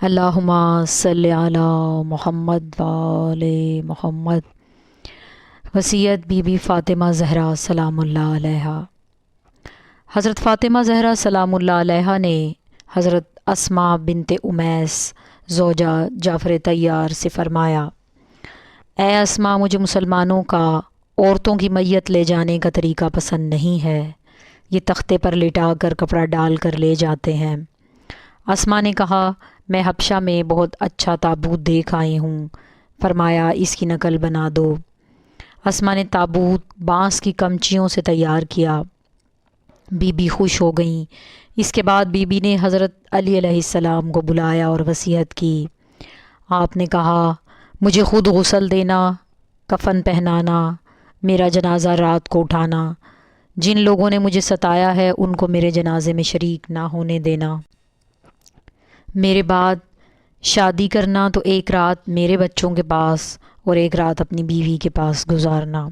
اللہم صلی علی محمد وآل محمد۔ وصیت بی بی فاطمہ زہرا سلام اللہ علیہا۔ حضرت فاطمہ زہرا سلام اللہ علیہا نے حضرت اسماء بنت امیس زوجہ جعفر طیار سے فرمایا، اے اسماء، مجھے مسلمانوں کا عورتوں کی میت لے جانے کا طریقہ پسند نہیں ہے۔ یہ تختے پر لٹا کر کپڑا ڈال کر لے جاتے ہیں۔ اسماء نے کہا، میں حبشہ میں بہت اچھا تابوت دیکھ آئی ہوں۔ فرمایا، اس کی نقل بنا دو۔ اسماء نے تابوت بانس کی کمچیوں سے تیار کیا۔ بی بی خوش ہو گئیں۔ اس کے بعد بی بی نے حضرت علی علیہ السلام کو بلایا اور وصیت کی۔ آپ نے کہا، مجھے خود غسل دینا، کفن پہنانا، میرا جنازہ رات کو اٹھانا۔ جن لوگوں نے مجھے ستایا ہے ان کو میرے جنازے میں شریک نہ ہونے دینا۔ میرے بعد شادی کرنا تو ایک رات میرے بچوں کے پاس اور ایک رات اپنی بیوی کے پاس گزارنا۔